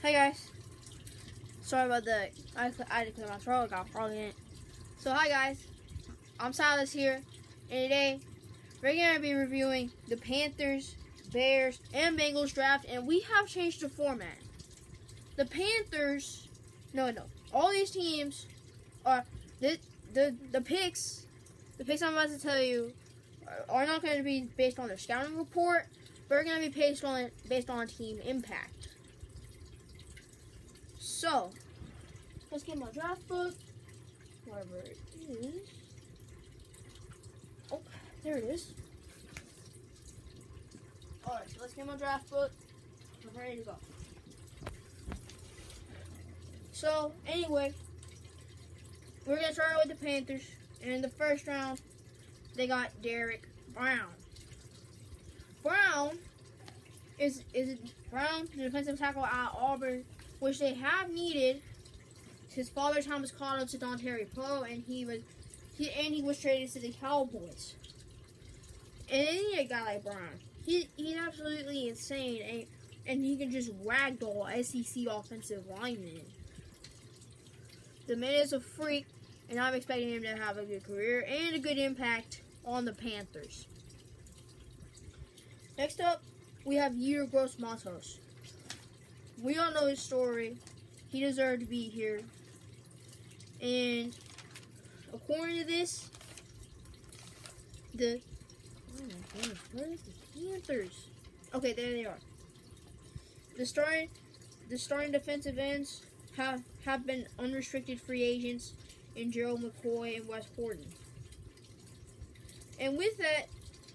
Hey guys, sorry about the, I had to clear my throat, I got frog in it. So hi guys, I'm Silas here, and today we're going to be reviewing the Panthers, Bears, and Bengals draft, and we have changed the format. The Panthers, all these teams are, the picks I'm about to tell you are not going to be based on their scouting report, but are going to be based on team impact. So, let's get my draft book, wherever it is. Oh, there it is. Alright, so let's get my draft book. I'm ready to go. So, anyway, we're going to start with the Panthers. And in the first round, they got Derek Brown. Brown is Brown, the defensive tackle at Auburn, which they have needed. His father Thomas called him to Ontario Pro, and he was traded to the Cowboys. And they need a guy like Brown. He's absolutely insane, and he can just ragdoll SEC offensive linemen. The man is a freak, and I'm expecting him to have a good career and a good impact on the Panthers. Next up, we have Yetur Gross-Matos. We all know his story. He deserved to be here. And according to this, oh my goodness, where is the Panthers? Okay, there they are. The starting defensive ends have been unrestricted free agents in Gerald McCoy and Wes Horton. And with that,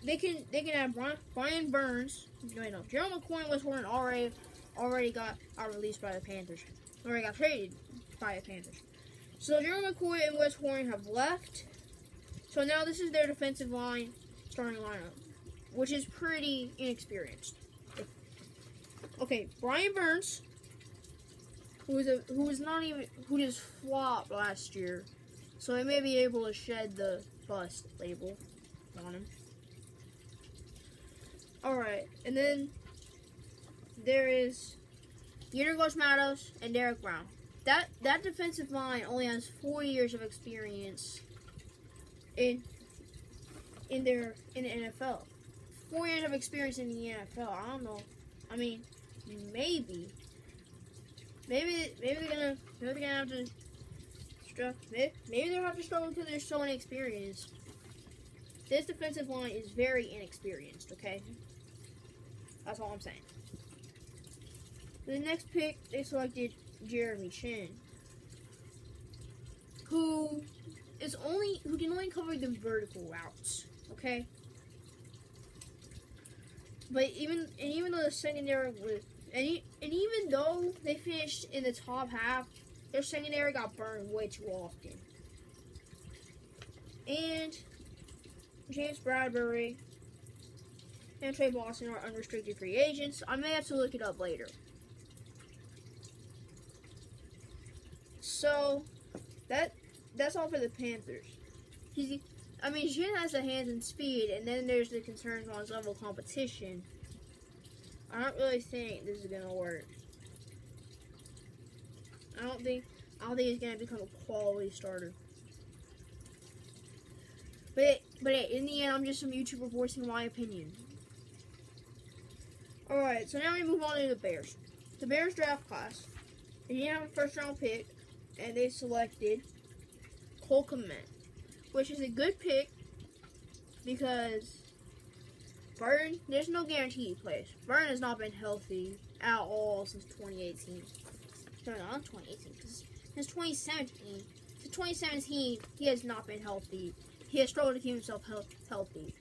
they can have Brian Burns. Gerald McCoy and Wes Horton already got released by the Panthers. Already got traded by the Panthers. So Gerald McCoy and Wes Horton have left. So now this is their defensive line starting lineup, which is pretty inexperienced. Okay, Brian Burns, who just flopped last year, so he may be able to shed the bust label on him. Alright, and then there is Yetur Gross-Matos and Derek Brown. That defensive line only has 4 years of experience in the NFL. 4 years of experience in the NFL. I don't know. I mean, maybe they're gonna have to maybe they'll have to struggle because they're so inexperienced. This defensive line is very inexperienced. Okay, that's all I'm saying. The next pick, they selected Jeremy Chin, who can only cover the vertical routes. Okay, but even though the secondary was, even though they finished in the top half, their secondary got burned way too often. And James Bradbury and Trey Boston are unrestricted free agents. I may have to look it up later. So that's all for the Panthers. Shin has the hands and speed, and then there's the concerns on his level of competition. I don't really think this is gonna work. I don't think he's gonna become a quality starter. But in the end, I'm just some YouTuber voicing my opinion. Alright, so now we move on to the Bears. The Bears draft class. They didn't have a first round pick, and they selected Cole Kmet, which is a good pick because there's no guarantee he plays. Burn has not been healthy at all since 2018. No, not 2018. Since 2017. Since 2017, he has not been healthy. He has struggled to keep himself healthy.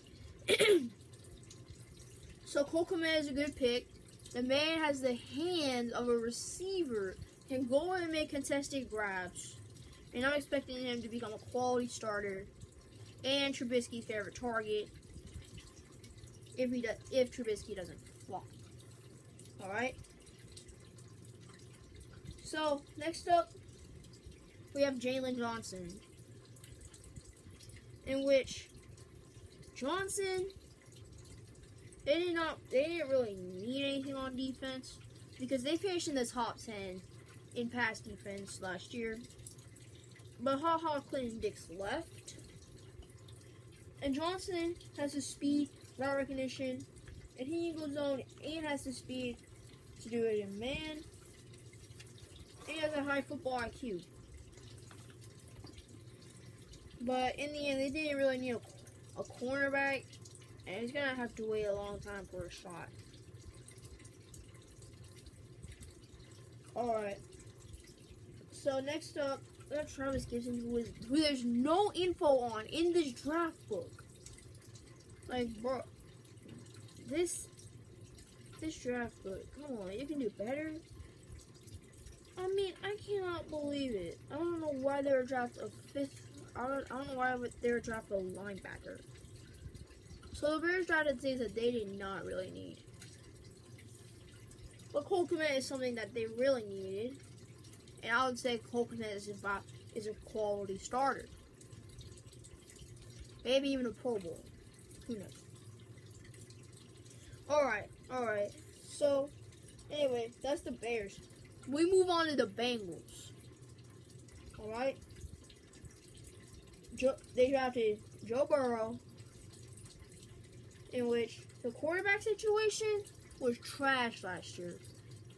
So Cole Kmet is a good pick. The man has the hands of a receiver, can go and make contested grabs, and I'm expecting him to become a quality starter and Trubisky's favorite target if Trubisky doesn't flop. Alright? So, next up, we have Jalen Johnson, in which Johnson, they didn't really need anything on defense, because they finished in the top 10 in pass defense last year. But Clinton Dix left. And Johnson has the speed, route recognition, and he can go zone and has the speed to do it in man. And he has a high football IQ. But in the end, they didn't really need a cornerback, and he's going to have to wait a long time for a shot. Alright. So next up, we have Travis Gibson, who there's no info on in this draft book. Like, bro, this draft book, come on, you can do better. I mean, I cannot believe it. I don't know why they were drafted a fifth. I don't know why they were drafted a linebacker. So the Bears drafted things that they did not really need. But Cole Kmet is something that they really needed. And I would say Cole Kmet is a quality starter. Maybe even a Pro Bowl. Who knows? Alright. So, anyway, that's the Bears. We move on to the Bengals. Alright? They drafted Joe Burrow, in which the quarterback situation was trash last year.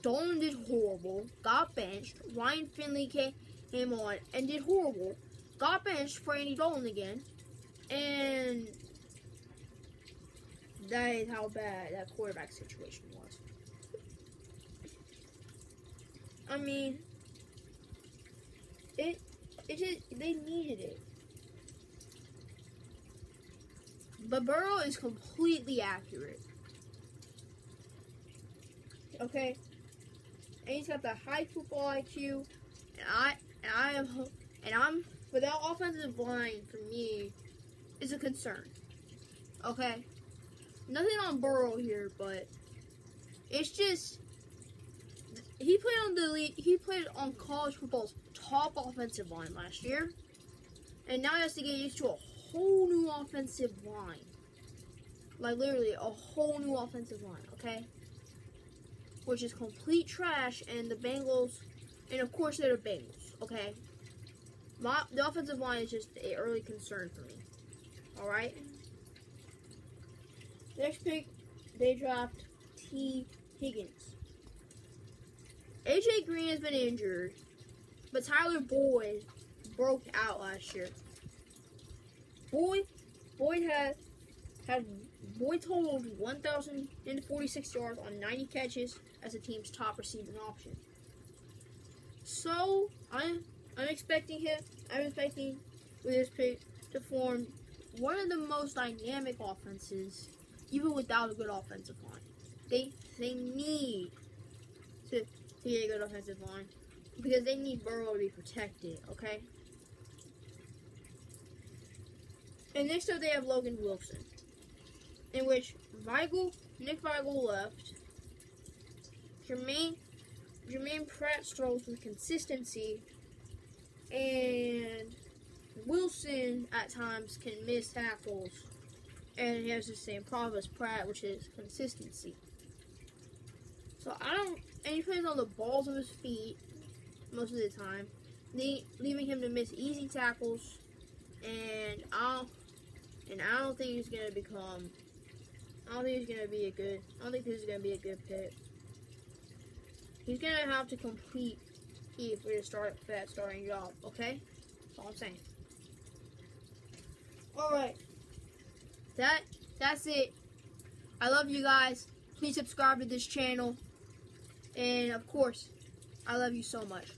Dolan did horrible, got benched. Ryan Finley came on and did horrible, got benched for Andy Dolan again, and that is how bad that quarterback situation was. I mean, they needed it. But Burrow is completely accurate. Okay? And he's got the high football IQ, but that offensive line for me is a concern. Okay? Nothing on Burrow here, but it's just he played on college football's top offensive line last year, and now he has to get used to a whole new offensive line. Like literally a whole new offensive line, okay? Which is complete trash, and the Bengals, and of course they're the Bengals, okay? The offensive line is just an early concern for me. Alright? Next pick, they draft T. Higgins. AJ Green has been injured, but Tyler Boyd broke out last year. Boyd totaled 1,046 yards on 90 catches as the team's top receiving option. So I'm expecting with this pick to form one of the most dynamic offenses, even without a good offensive line. They need to get a good offensive line because they need Burrow to be protected, okay? And next up they have Logan Wilson, in which Nick Vigil left. Jermaine Pratt struggles with consistency, and Wilson at times can miss tackles, and he has the same problem as Pratt, which is consistency. So and he plays on the balls of his feet most of the time, leaving him to miss easy tackles, and I don't think he's gonna become. I don't think this is gonna be a good pick. He's gonna have to compete for the starting job. Okay, that's all I'm saying. All right, that's it. I love you guys. Please subscribe to this channel, and of course, I love you so much.